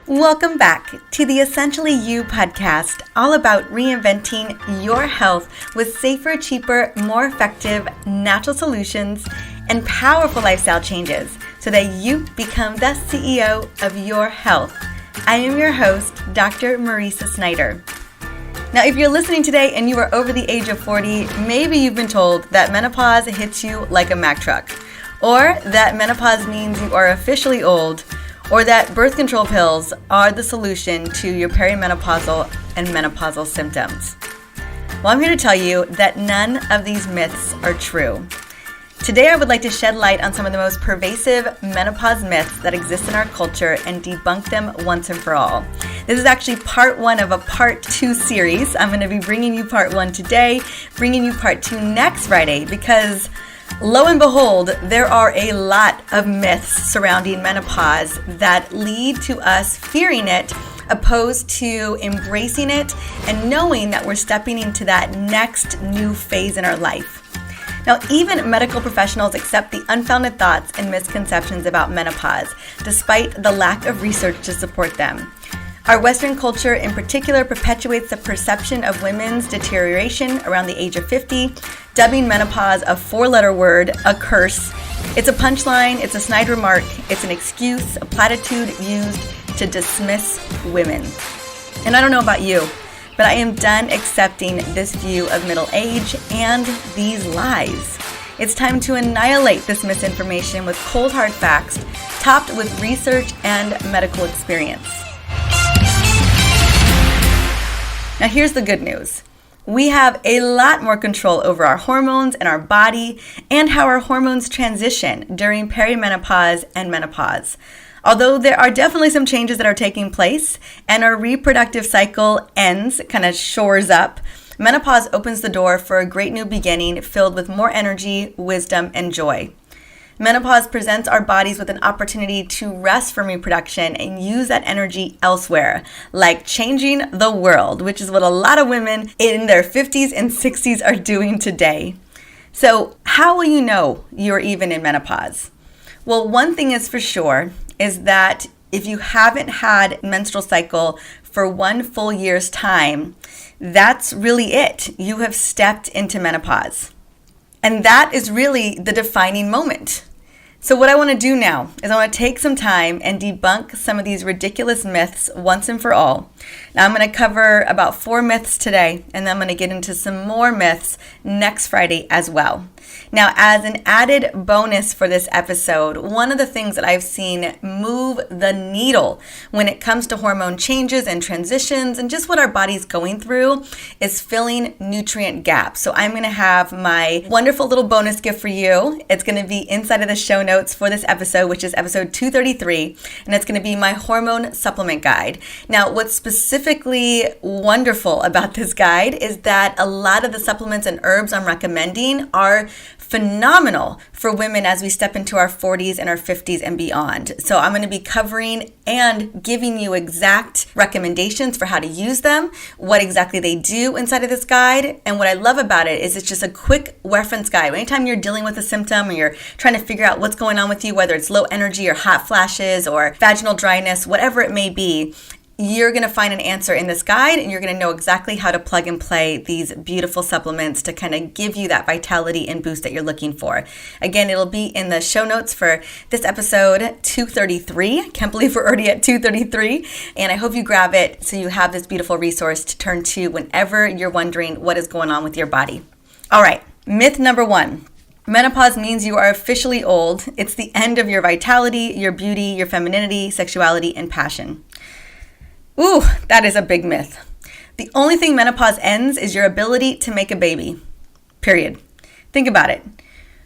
Welcome back to the Essentially You podcast, all about reinventing your health with safer, cheaper, more effective natural solutions and powerful lifestyle changes so that you become the CEO of your health. I am your host, Dr. Marisa Snyder. Now, if you're listening today and you are over the age of 40, maybe you've been told that menopause hits you like a Mack truck, or that menopause means you are officially old, or that birth control pills are the solution to your perimenopausal and menopausal symptoms. Well, I'm here to tell you that none of these myths are true. Today, I would like to shed light on some of the most pervasive menopause myths that exist in our culture and debunk them once and for all. This is actually part one of a part two series. I'm going to be bringing you part one today, bringing you part two next Friday, because lo and behold, there are a lot of myths surrounding menopause that lead to us fearing it, opposed to embracing it and knowing that we're stepping into that next new phase in our life. Now, even medical professionals accept the unfounded thoughts and misconceptions about menopause, despite the lack of research to support them. Our Western culture in particular perpetuates the perception of women's deterioration around the age of 50, dubbing menopause a four-letter word, a curse. It's a punchline, it's a snide remark, it's an excuse, a platitude used to dismiss women. And I don't know about you, but I am done accepting this view of middle age and these lies. It's time to annihilate this misinformation with cold hard facts, topped with research and medical experience. Now here's the good news. We have a lot more control over our hormones and our body and how our hormones transition during perimenopause and menopause. Although there are definitely some changes that are taking place and our reproductive cycle ends, kind of shores up, menopause opens the door for a great new beginning filled with more energy, wisdom, and joy. Menopause presents our bodies with an opportunity to rest from reproduction and use that energy elsewhere, like changing the world, which is what a lot of women in their 50s and 60s are doing today. So how will you know you're even in menopause? Well, one thing is for sure is that if you haven't had menstrual cycle for one full year's time, that's really it. You have stepped into menopause. And that is really the defining moment. So what I want to do now is I want to take some time and debunk some of these ridiculous myths once and for all. Now I'm going to cover about 4 myths today, and then I'm going to get into some more myths next Friday as well. Now, as an added bonus for this episode, one of the things that I've seen move the needle when it comes to hormone changes and transitions and just what our body's going through is filling nutrient gaps. So I'm going to have my wonderful little bonus gift for you. It's going to be inside of the show notes for this episode, which is episode 233, and it's going to be my hormone supplement guide. Now, what's specifically wonderful about this guide is that a lot of the supplements and herbs I'm recommending are phenomenal for women as we step into our 40s and our 50s and beyond. So I'm going to be covering and giving you exact recommendations for how to use them, what exactly they do inside of this guide. And what I love about it is it's just a quick reference guide. Anytime you're dealing with a symptom or you're trying to figure out what's going on with you, whether it's low energy or hot flashes or vaginal dryness, whatever it may be, you're going to find an answer in this guide, and you're going to know exactly how to plug and play these beautiful supplements to kind of give you that vitality and boost that you're looking for. Again, it'll be in the show notes for this episode 233. Can't believe we're already at 233. And I hope you grab it so you have this beautiful resource to turn to whenever you're wondering what is going on with your body. All right, myth number 1. Menopause means you are officially old. It's the end of your vitality, your beauty, your femininity, sexuality, and passion. Ooh, that is a big myth. The only thing menopause ends is your ability to make a baby. Period. Think about it.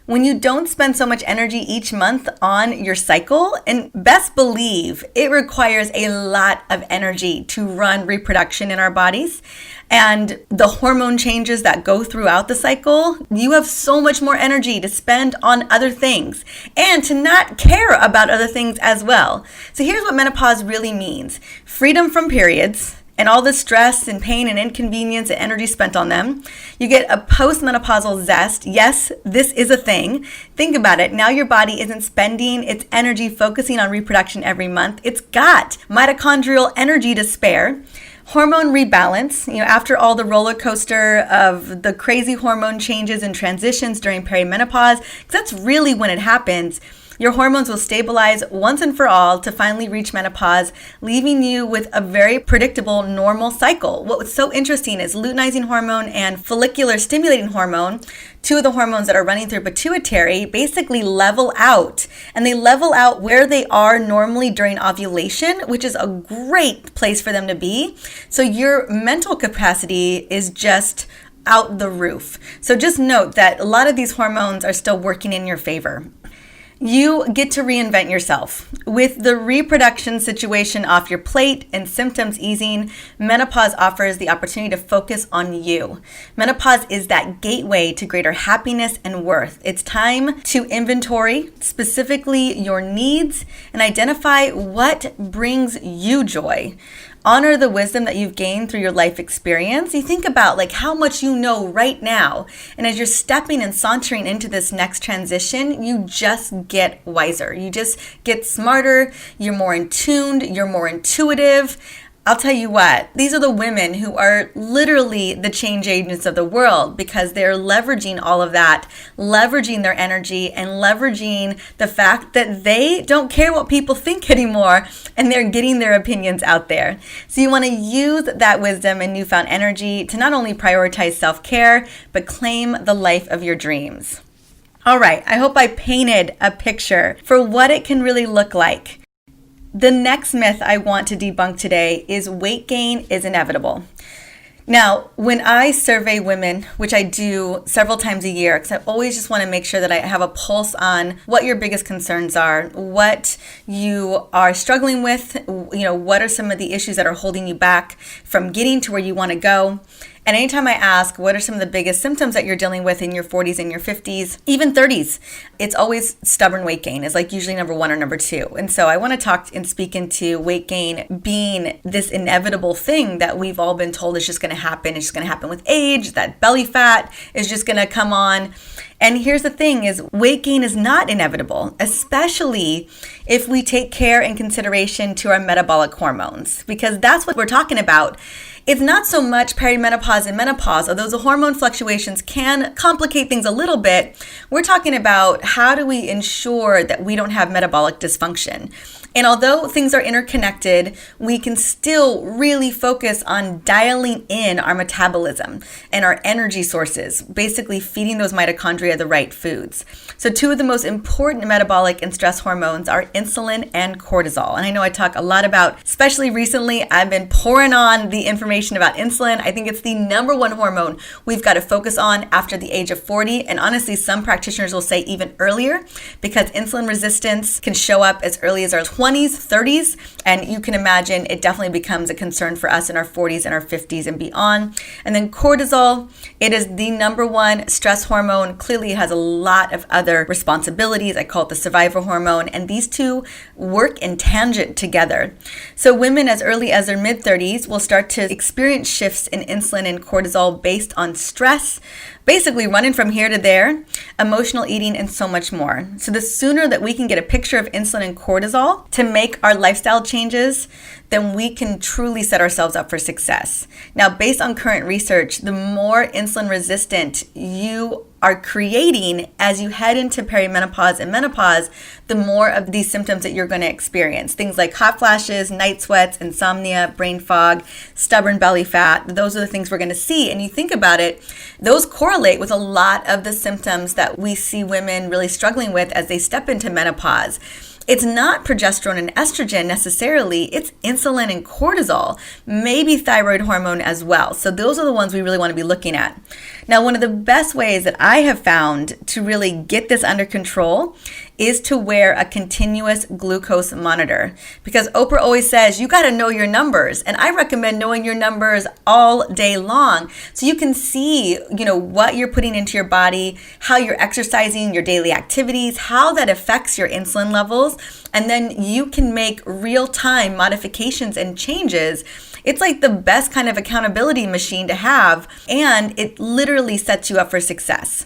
When you don't spend so much energy each month on your cycle, and best believe it requires a lot of energy to run reproduction in our bodies, and the hormone changes that go throughout the cycle, you have so much more energy to spend on other things and to not care about other things as well. So here's what menopause really means. Freedom from periods and all the stress and pain and inconvenience and energy spent on them. You get a postmenopausal zest. Yes, this is a thing. Think about it. Now your body isn't spending its energy focusing on reproduction every month. It's got mitochondrial energy to spare. Hormone rebalance, after all the roller coaster of the crazy hormone changes and transitions during perimenopause, because that's really when it happens. Your hormones will stabilize once and for all to finally reach menopause, leaving you with a very predictable normal cycle. What's so interesting is luteinizing hormone and follicular stimulating hormone, two of the hormones that are running through pituitary, basically level out. And they level out where they are normally during ovulation, which is a great place for them to be. So your mental capacity is just out the roof. So just note that a lot of these hormones are still working in your favor. You get to reinvent yourself. With the reproduction situation off your plate and symptoms easing, menopause offers the opportunity to focus on you. Menopause is that gateway to greater happiness and worth. It's time to inventory specifically your needs and identify what brings you joy. Honor the wisdom that you've gained through your life experience. You think about how much you know right now. And as you're stepping and sauntering into this next transition, you just get wiser. You just get smarter. You're more in tuned. You're more intuitive. I'll tell you what, these are the women who are literally the change agents of the world because they're leveraging all of that, leveraging their energy and leveraging the fact that they don't care what people think anymore and they're getting their opinions out there. So you want to use that wisdom and newfound energy to not only prioritize self-care, but claim the life of your dreams. All right, I hope I painted a picture for what it can really look like. The next myth I want to debunk today is weight gain is inevitable. Now, when I survey women, which I do several times a year, because I always just want to make sure that I have a pulse on what your biggest concerns are, what you are struggling with, what are some of the issues that are holding you back from getting to where you want to go. And anytime I ask, what are some of the biggest symptoms that you're dealing with in your 40s and your 50s, even 30s, it's always stubborn weight gain is usually number one or number two. And so I want to talk and speak into weight gain being this inevitable thing that we've all been told is just going to happen. It's just going to happen with age. That belly fat is just going to come on. And here's the thing is weight gain is not inevitable, especially if we take care and consideration to our metabolic hormones, because that's what we're talking about. It's not so much perimenopause and menopause, although the hormone fluctuations can complicate things a little bit. We're talking about how do we ensure that we don't have metabolic dysfunction. And although things are interconnected, we can still really focus on dialing in our metabolism and our energy sources, basically feeding those mitochondria the right foods. So two of the most important metabolic and stress hormones are insulin and cortisol. And I know I talk a lot about, especially recently, I've been pouring on the information about insulin. I think it's the number one hormone we've got to focus on after the age of 40. And honestly, some practitioners will say even earlier, because insulin resistance can show up as early as our 20s, 30s, and you can imagine it definitely becomes a concern for us in our 40s and our 50s and beyond. And then cortisol, it is the number one stress hormone. Clearly, it has a lot of other responsibilities. I call it the survivor hormone, and these two work in tangent together. So women as early as their mid-30s will start to experience shifts in insulin and cortisol based on stress, basically running from here to there, emotional eating, and so much more. So the sooner that we can get a picture of insulin and cortisol to make our lifestyle changes, then we can truly set ourselves up for success. Now, based on current research, the more insulin resistant you are creating as you head into perimenopause and menopause, the more of these symptoms that you're going to experience. Things like hot flashes, night sweats, insomnia, brain fog, stubborn belly fat. Those are the things we're going to see. And you think about it, those correlate with a lot of the symptoms that we see women really struggling with as they step into menopause. It's not progesterone and estrogen necessarily, it's insulin and cortisol, maybe thyroid hormone as well. So those are the ones we really want to be looking at. Now, one of the best ways that I have found to really get this under control is to wear a continuous glucose monitor. Because Oprah always says, you got to know your numbers. And I recommend knowing your numbers all day long so you can see, what you're putting into your body, how you're exercising, your daily activities, how that affects your insulin levels. And then you can make real-time modifications and changes. It's like the best kind of accountability machine to have, and it literally sets you up for success.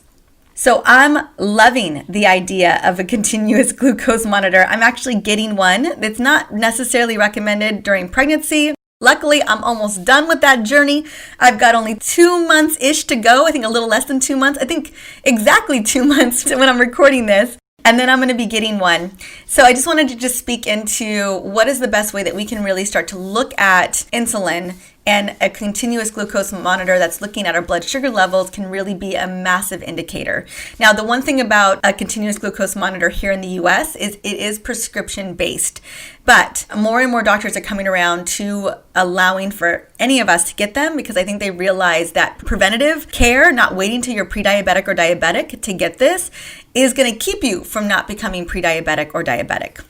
So I'm loving the idea of a continuous glucose monitor. I'm actually getting one. It's not necessarily recommended during pregnancy. Luckily, I'm almost done with that journey. I've got only 2 months-ish to go. I think a little less than 2 months. I think exactly 2 months when I'm recording this. And then I'm going to be getting one. So I just wanted to just speak into what is the best way that we can really start to look at insulin, and a continuous glucose monitor that's looking at our blood sugar levels can really be a massive indicator. Now, the one thing about a continuous glucose monitor here in the US is it is prescription based, but more and more doctors are coming around to allowing for any of us to get them, because I think they realize that preventative care, not waiting till you're pre-diabetic or diabetic to get this, is going to keep you from not becoming pre-diabetic or diabetic.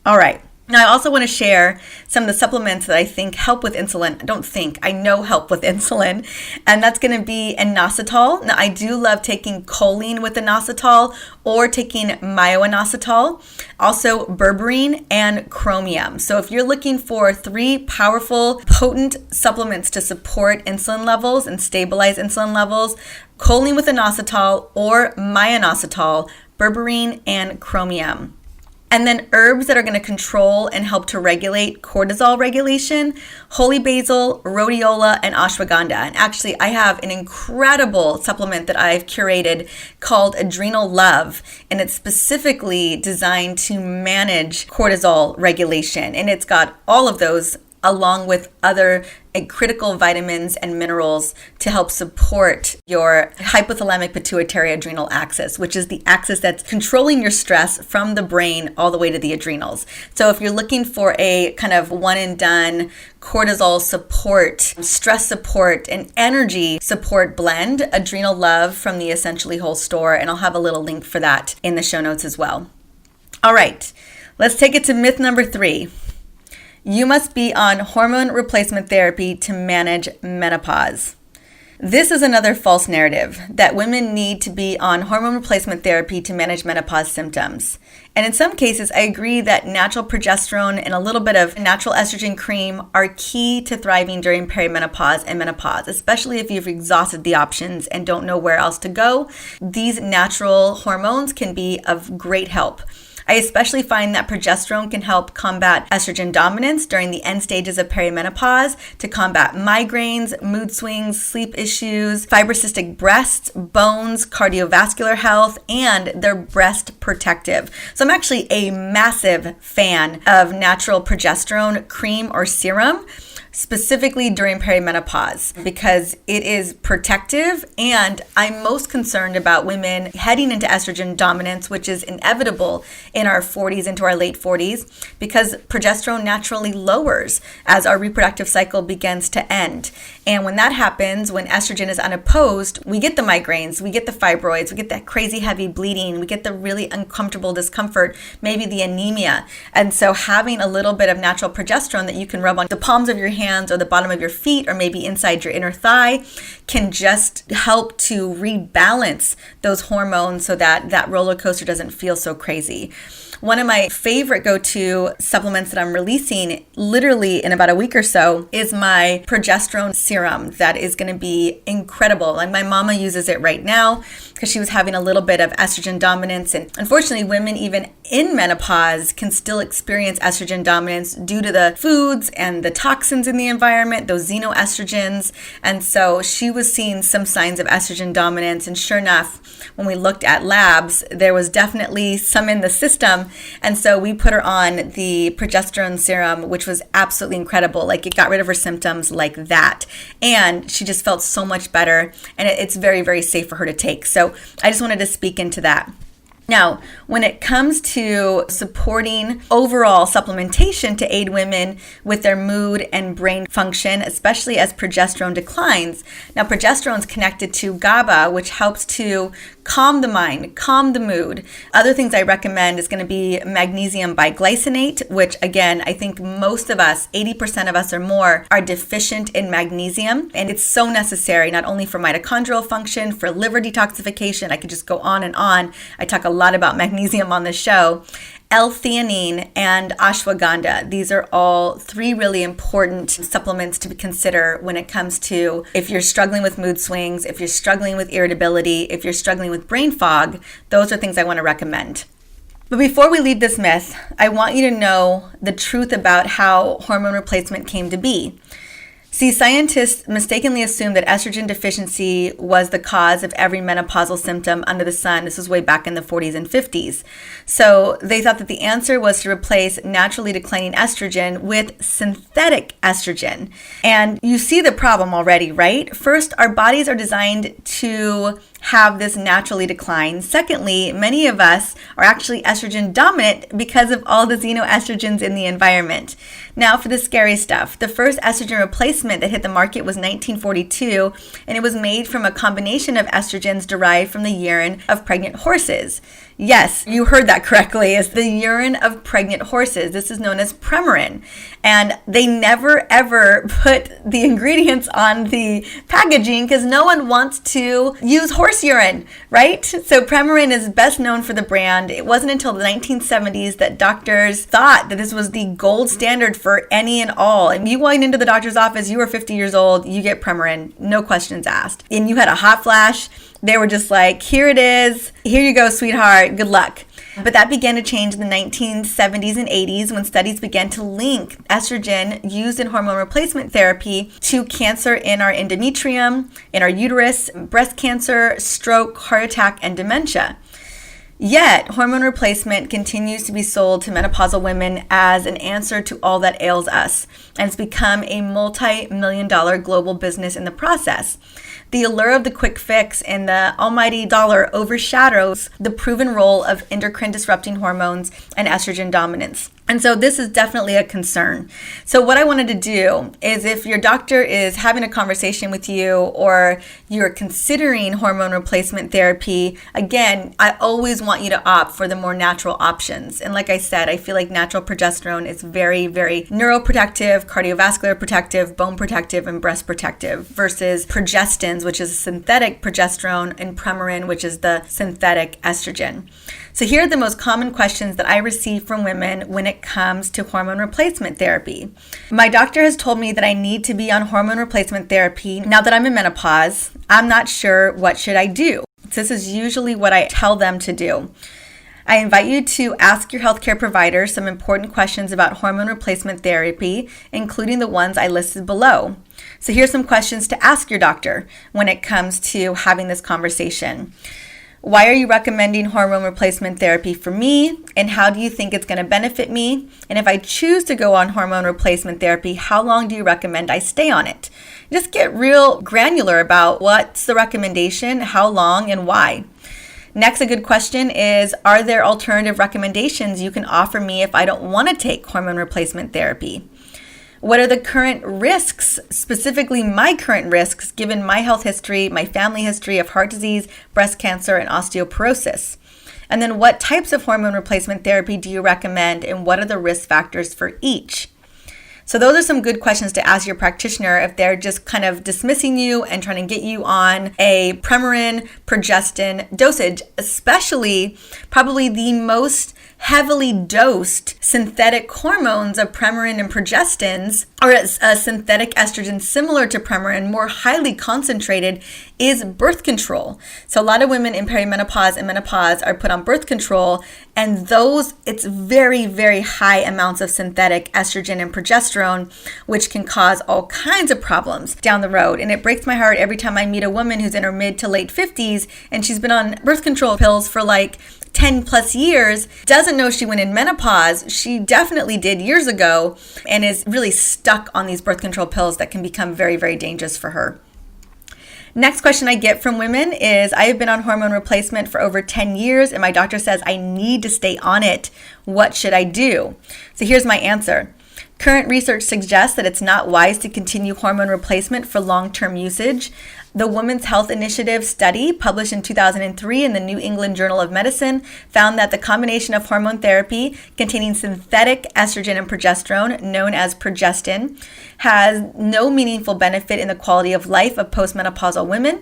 All right. Now, I also want to share some of the supplements that I think help with insulin. I know help with insulin, and that's going to be inositol. Now, I do love taking choline with inositol or taking myo-inositol, also berberine and chromium. So if you're looking for 3 powerful, potent supplements to support insulin levels and stabilize insulin levels, choline with inositol or myo-inositol, berberine and chromium. And then herbs that are going to control and help to regulate cortisol regulation, holy basil, rhodiola, and ashwagandha. And actually, I have an incredible supplement that I've curated called Adrenal Love, and it's specifically designed to manage cortisol regulation. And it's got all of those along with other critical vitamins and minerals to help support your hypothalamic pituitary adrenal axis, which is the axis that's controlling your stress from the brain all the way to the adrenals. So if you're looking for a kind of one and done cortisol support, stress support, and energy support blend, Adrenal Love from the Essentially Whole store, and I'll have a little link for that in the show notes as well. All right, let's take it to myth number 3. You must be on hormone replacement therapy to manage menopause. This is another false narrative that women need to be on hormone replacement therapy to manage menopause symptoms. And in some cases, I agree that natural progesterone and a little bit of natural estrogen cream are key to thriving during perimenopause and menopause, especially if you've exhausted the options and don't know where else to go. These natural hormones can be of great help. I especially find that progesterone can help combat estrogen dominance during the end stages of perimenopause, to combat migraines, mood swings, sleep issues, fibrocystic breasts, bones, cardiovascular health, and they're breast protective. So I'm actually a massive fan of natural progesterone cream or serum, specifically during perimenopause, because it is protective, and I'm most concerned about women heading into estrogen dominance, which is inevitable in our 40s into our late 40s, because progesterone naturally lowers as our reproductive cycle begins to end. And when that happens, when estrogen is unopposed, we get the migraines, we get the fibroids, we get that crazy heavy bleeding, we get the really uncomfortable discomfort, maybe the anemia. And so having a little bit of natural progesterone that you can rub on the palms of your hands or the bottom of your feet or maybe inside your inner thigh can just help to rebalance those hormones so that that roller coaster doesn't feel so crazy. One of my favorite go-to supplements that I'm releasing literally in about a week or so is my progesterone serum that is going to be incredible. Like, my mama uses it right now because she was having a little bit of estrogen dominance. And unfortunately, women even in menopause can still experience estrogen dominance due to the foods and the toxins in the environment, those xenoestrogens. And so she was seeing some signs of estrogen dominance. And sure enough, when we looked at labs, there was definitely some in the system. And so we put her on the progesterone serum, which was absolutely incredible. Like, it got rid of her symptoms like that. And she just felt so much better. And it's very, very safe for her to take. So I just wanted to speak into that. Now, when it comes to supporting overall supplementation to aid women with their mood and brain function, especially as progesterone declines, now progesterone is connected to GABA, which helps to calm the mind, calm the mood. Other things I recommend is going to be magnesium biglycinate, which again, I think most of us, 80% of us or more, are deficient in magnesium. And it's so necessary, not only for mitochondrial function, for liver detoxification. I could just go on and on. I talk a lot about magnesium on the show. L-theanine and ashwagandha. These are all three really important supplements to consider when it comes to if you're struggling with mood swings, if you're struggling with irritability, if you're struggling with brain fog. Those are things I want to recommend. But before we leave this myth, I want you to know the truth about how hormone replacement came to be. See, scientists mistakenly assumed that estrogen deficiency was the cause of every menopausal symptom under the sun. This was way back in the 40s and 50s. So they thought that the answer was to replace naturally declining estrogen with synthetic estrogen. And you see the problem already, right? First, our bodies are designed to have this naturally decline. Secondly, many of us are actually estrogen dominant because of all the xenoestrogens in the environment. Now for the scary stuff. The first estrogen replacement that hit the market was 1942, and it was made from a combination of estrogens derived from the urine of pregnant horses. Yes, you heard that correctly. It's the urine of pregnant horses. This is known as Premarin. And they never ever put the ingredients on the packaging because no one wants to use horse urine, right? So Premarin is best known for the brand. It wasn't until the 1970s that doctors thought that this was the gold standard for any and all. And you went into the doctor's office, you were 50 years old, you get Premarin, no questions asked. And you had a hot flash. They were just like, here it is. Here you go, sweetheart. Good luck. But that began to change in the 1970s and 80s when studies began to link estrogen used in hormone replacement therapy to cancer in our endometrium, in our uterus, breast cancer, stroke, heart attack, and dementia. Yet, hormone replacement continues to be sold to menopausal women as an answer to all that ails us, and it's become a multi-million-dollar global business in the process. The allure of the quick fix and the almighty dollar overshadows the proven role of endocrine disrupting hormones and estrogen dominance. And so this is definitely a concern. So what I wanted to do is if your doctor is having a conversation with you or you're considering hormone replacement therapy, again, I always want you to opt for the more natural options. And like I said, I feel like natural progesterone is very, very neuroprotective, cardiovascular protective, bone protective, and breast protective versus progestins, which is synthetic progesterone, and Premarin, which is the synthetic estrogen. So here are the most common questions that I receive from women when it comes to hormone replacement therapy. My doctor has told me that I need to be on hormone replacement therapy now that I'm in menopause. I'm not sure, what should I do? This is usually what I tell them to do. I invite you to ask your healthcare provider some important questions about hormone replacement therapy, including the ones I listed below. So here's some questions to ask your doctor when it comes to having this conversation. Why are you recommending hormone replacement therapy for me? And how do you think it's going to benefit me? And if I choose to go on hormone replacement therapy, how long do you recommend I stay on it? Just get real granular about what's the recommendation, how long, and why. Next, a good question is, are there alternative recommendations you can offer me if I don't want to take hormone replacement therapy? What are the current risks, specifically my current risks, given my health history, my family history of heart disease, breast cancer, and osteoporosis? And then what types of hormone replacement therapy do you recommend, and what are the risk factors for each? So those are some good questions to ask your practitioner if they're just kind of dismissing you and trying to get you on a Premarin progestin dosage, especially probably the most heavily dosed synthetic hormones of Premarin and progestins, or a synthetic estrogen similar to Premarin, more highly concentrated, is birth control. So a lot of women in perimenopause and menopause are put on birth control, and those, it's very, very high amounts of synthetic estrogen and progesterone, which can cause all kinds of problems down the road. And it breaks my heart every time I meet a woman who's in her mid to late 50s and she's been on birth control pills for like 10 plus years, doesn't know she went in menopause. She definitely did years ago, and is really stuck on these birth control pills that can become very, very dangerous for her. Next question I get from women is, I have been on hormone replacement for over 10 years and my doctor says I need to stay on it. What should I do? So here's my answer. Current research suggests that it's not wise to continue hormone replacement for long-term usage. The Women's Health Initiative study, published in 2003 in the New England Journal of Medicine, found that the combination of hormone therapy containing synthetic estrogen and progesterone, known as progestin, has no meaningful benefit in the quality of life of postmenopausal women.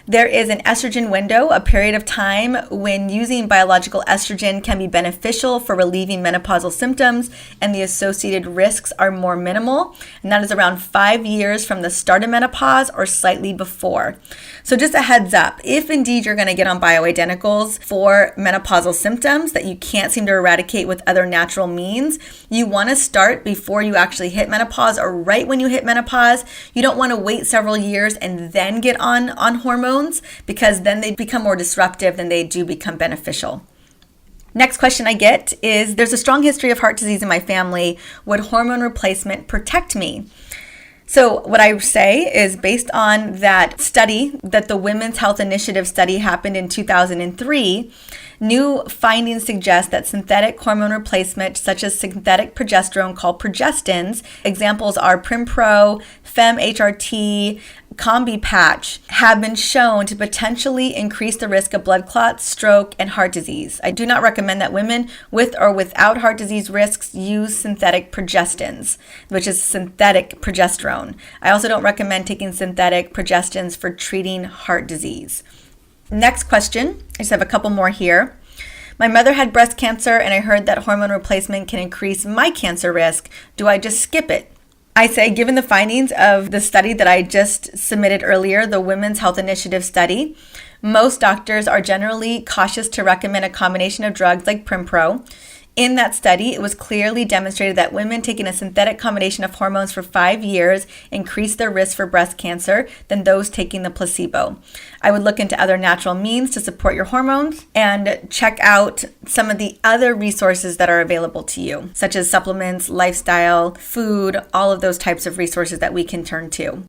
There is an estrogen window, a period of time when using biological estrogen can be beneficial for relieving menopausal symptoms, and the associated risks are more minimal, and that is around 5 years from the start of menopause or slightly before. So just a heads up, if indeed you're going to get on bioidenticals for menopausal symptoms that you can't seem to eradicate with other natural means, you want to start before you actually hit menopause or right when you hit menopause. You don't want to wait several years and then get on hormones, because then they become more disruptive than they do become beneficial. Next question I get is, there's a strong history of heart disease in my family. Would hormone replacement protect me? So what I say is, based on that study, that the Women's Health Initiative study happened in 2003, new findings suggest that synthetic hormone replacement, such as synthetic progesterone called progestins, examples are Primpro, FemHRT, Combi patch, have been shown to potentially increase the risk of blood clots, stroke, and heart disease. I do not recommend that women with or without heart disease risks use synthetic progestins, which is synthetic progesterone. I also don't recommend taking synthetic progestins for treating heart disease. Next question, I just have a couple more here. My mother had breast cancer, and I heard that hormone replacement can increase my cancer risk. Do I just skip it? I say, given the findings of the study that I just submitted earlier, the Women's Health Initiative study, most doctors are generally cautious to recommend a combination of drugs like Primpro. In that study, it was clearly demonstrated that women taking a synthetic combination of hormones for 5 years increased their risk for breast cancer than those taking the placebo. I would look into other natural means to support your hormones and check out some of the other resources that are available to you, such as supplements, lifestyle, food, all of those types of resources that we can turn to.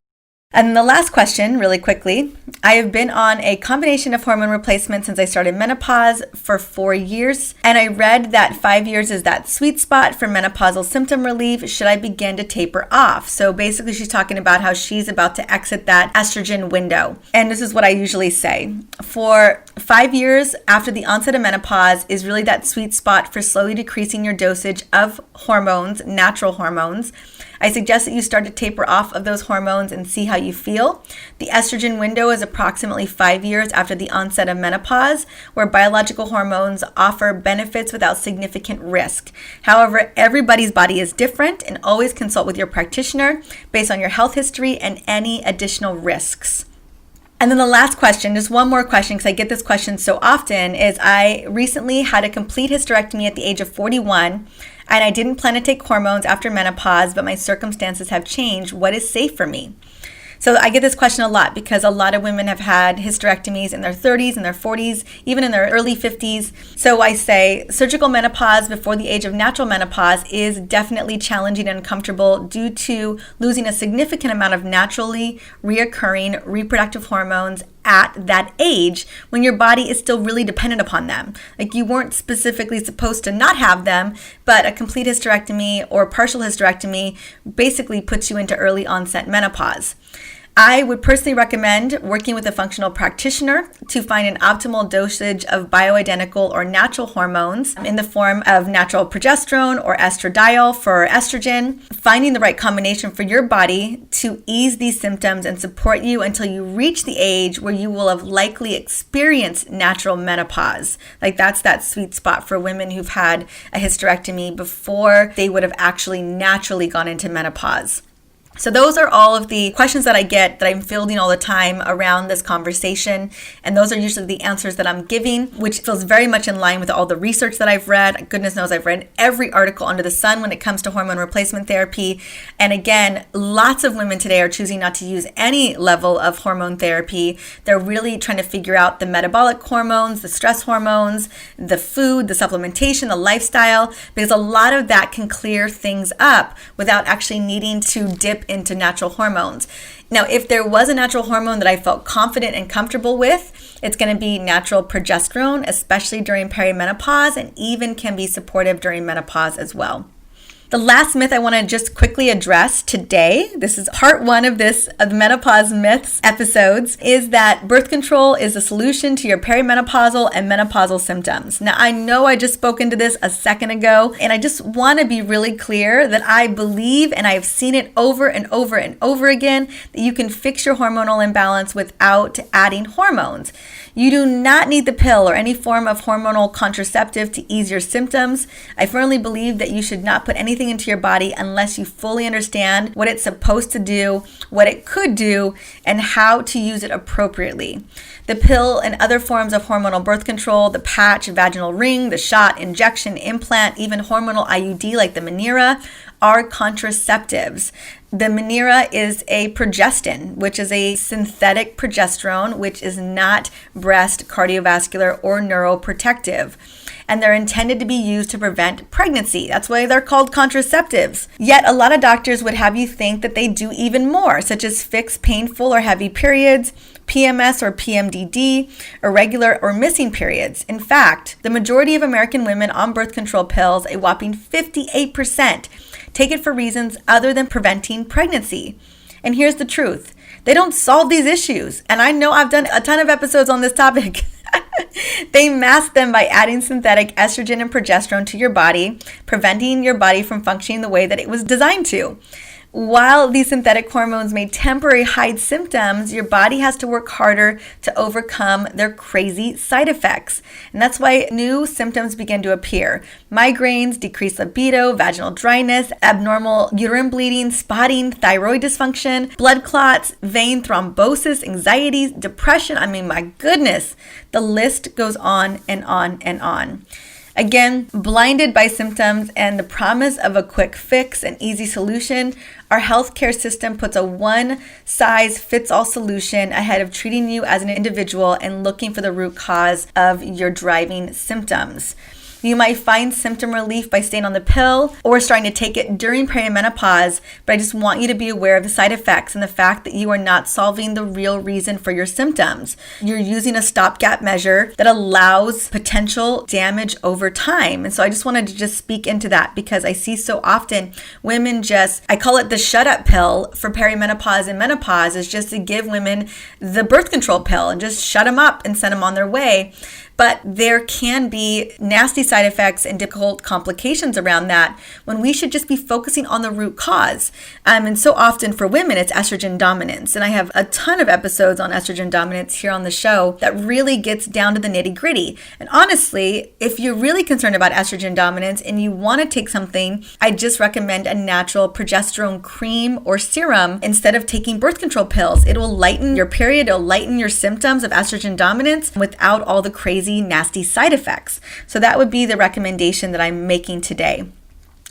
And the last question, really quickly, I have been on a combination of hormone replacement since I started menopause for 4 years, and I read that 5 years is that sweet spot for menopausal symptom relief. Should I begin to taper off? So basically, she's talking about how she's about to exit that estrogen window. And this is what I usually say. For 5 years after the onset of menopause is really that sweet spot for slowly decreasing your dosage of hormones, natural hormones. I suggest that you start to taper off of those hormones and see how you feel. The estrogen window is approximately 5 years after the onset of menopause, where biological hormones offer benefits without significant risk. However, everybody's body is different, and always consult with your practitioner based on your health history and any additional risks. And then the last question, just one more question, because I get this question so often, is I recently had a complete hysterectomy at the age of 41, and I didn't plan to take hormones after menopause, but my circumstances have changed. What is safe for me? So I get this question a lot because a lot of women have had hysterectomies in their 30s, in their 40s, even in their early 50s. So I say surgical menopause before the age of natural menopause is definitely challenging and uncomfortable due to losing a significant amount of naturally reoccurring reproductive hormones at that age when your body is still really dependent upon them. Like, you weren't specifically supposed to not have them, but a complete hysterectomy or partial hysterectomy basically puts you into early onset menopause. I would personally recommend working with a functional practitioner to find an optimal dosage of bioidentical or natural hormones in the form of natural progesterone or estradiol for estrogen, finding the right combination for your body to ease these symptoms and support you until you reach the age where you will have likely experienced natural menopause. Like, that's that sweet spot for women who've had a hysterectomy before they would have actually naturally gone into menopause. So those are all of the questions that I get, that I'm fielding all the time around this conversation. And those are usually the answers that I'm giving, which feels very much in line with all the research that I've read. Goodness knows I've read every article under the sun when it comes to hormone replacement therapy. And again, lots of women today are choosing not to use any level of hormone therapy. They're really trying to figure out the metabolic hormones, the stress hormones, the food, the supplementation, the lifestyle, because a lot of that can clear things up without actually needing to dip into natural hormones. Now, if there was a natural hormone that I felt confident and comfortable with, it's going to be natural progesterone, especially during perimenopause, and even can be supportive during menopause as well. The last myth I want to just quickly address today, this is part 1 of the menopause myths episodes, is that birth control is a solution to your perimenopausal and menopausal symptoms. Now, I know I just spoke into this a second ago, and I just want to be really clear that I believe, and I've seen it over and over and over again, that you can fix your hormonal imbalance without adding hormones. You do not need the pill or any form of hormonal contraceptive to ease your symptoms. I firmly believe that you should not put anything into your body unless you fully understand what it's supposed to do, what it could do, and how to use it appropriately. The pill and other forms of hormonal birth control, the patch, vaginal ring, the shot, injection, implant, even hormonal IUD like the Mirena, are contraceptives. The Mirena is a progestin, which is a synthetic progesterone, which is not breast, cardiovascular, or neuroprotective. And they're intended to be used to prevent pregnancy. That's why they're called contraceptives. Yet a lot of doctors would have you think that they do even more, such as fix painful or heavy periods, PMS or PMDD, irregular or missing periods. In fact, the majority of American women on birth control pills, a whopping 58%, take it for reasons other than preventing pregnancy. And here's the truth. They don't solve these issues. And I know I've done a ton of episodes on this topic. They mask them by adding synthetic estrogen and progesterone to your body, preventing your body from functioning the way that it was designed to. While these synthetic hormones may temporarily hide symptoms, your body has to work harder to overcome their crazy side effects. And that's why new symptoms begin to appear. Migraines, decreased libido, vaginal dryness, abnormal uterine bleeding, spotting, thyroid dysfunction, blood clots, vein thrombosis, anxiety, depression. I mean, my goodness, the list goes on and on and on. Again, blinded by symptoms and the promise of a quick fix and easy solution, our healthcare system puts a one-size-fits-all solution ahead of treating you as an individual and looking for the root cause of your driving symptoms. You might find symptom relief by staying on the pill or starting to take it during perimenopause, but I just want you to be aware of the side effects and the fact that you are not solving the real reason for your symptoms. You're using a stopgap measure that allows potential damage over time. And so I just wanted to just speak into that because I see so often women I call it the shut up pill for perimenopause and menopause, is just to give women the birth control pill and just shut them up and send them on their way. But there can be nasty side effects and difficult complications around that when we should just be focusing on the root cause. And so often for women, it's estrogen dominance. And I have a ton of episodes on estrogen dominance here on the show that really gets down to the nitty gritty. And honestly, if you're really concerned about estrogen dominance and you want to take something, I just recommend a natural progesterone cream or serum instead of taking birth control pills. It will lighten your period, it'll lighten your symptoms of estrogen dominance without all the crazy nasty side effects. So that would be the recommendation that I'm making today.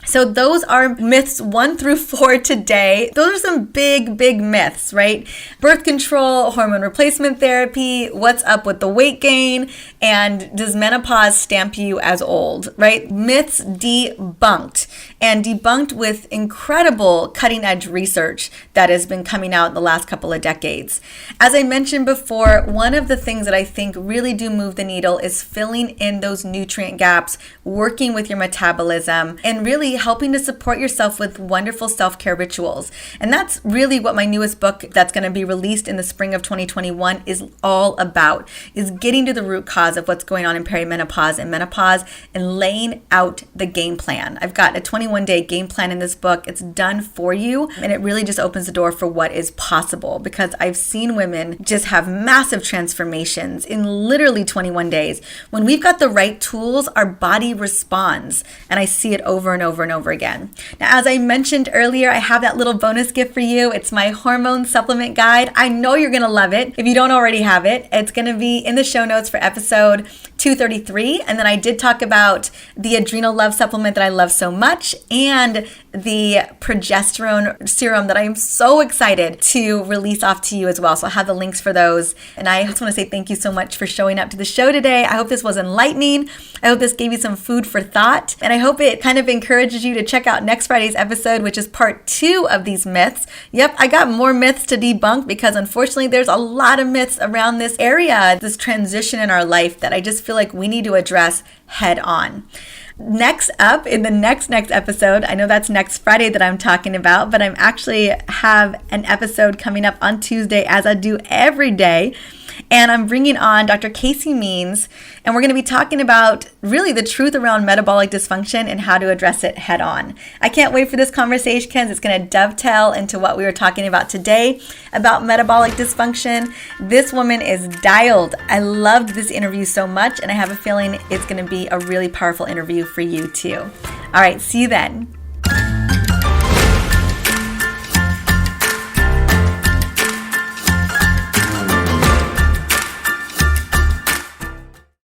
So those are myths 1 through 4 today. Those are some big myths, right? Birth control, hormone replacement therapy, what's up with the weight gain, and does menopause stamp you as old, right? Myths debunked, and debunked with incredible cutting edge research that has been coming out in the last couple of decades. As I mentioned before, one of the things that I think really do move the needle is filling in those nutrient gaps, working with your metabolism, and really helping to support yourself with wonderful self-care rituals. And that's really what my newest book that's going to be released in the spring of 2021 is all about, is getting to the root cause of what's going on in perimenopause and menopause and laying out the game plan. I've got a 21-day game plan in this book. It's done for you, and it really just opens the door for what is possible, because I've seen women just have massive transformations in literally 21 days. When we've got the right tools, our body responds, and I see it over and over and over again. Now, as I mentioned earlier, I have that little bonus gift for you. It's my hormone supplement guide. I know you're going to love it. If you don't already have it, it's going to be in the show notes for episode 233. And then I did talk about the Adrenal Love supplement that I love so much and the progesterone serum that I am so excited to release off to you as well. So I'll have the links for those. And I just want to say thank you so much for showing up to the show today. I hope this was enlightening. I hope this gave you some food for thought. And I hope it kind of encourages you to check out next Friday's episode, which is part 2 of these myths. Yep, I got more myths to debunk because unfortunately there's a lot of myths around this area, this transition in our life that I just feel like we need to address head on. Next up in the next episode, I know that's next Friday that I'm talking about, but I'm actually have an episode coming up on Tuesday, as I do every day. And I'm bringing on Dr. Casey Means, and we're going to be talking about really the truth around metabolic dysfunction and how to address it head on. I can't wait for this conversation because it's going to dovetail into what we were talking about today about metabolic dysfunction. This woman is dialed. I loved this interview so much, and I have a feeling it's going to be a really powerful interview for you too. All right, see you then.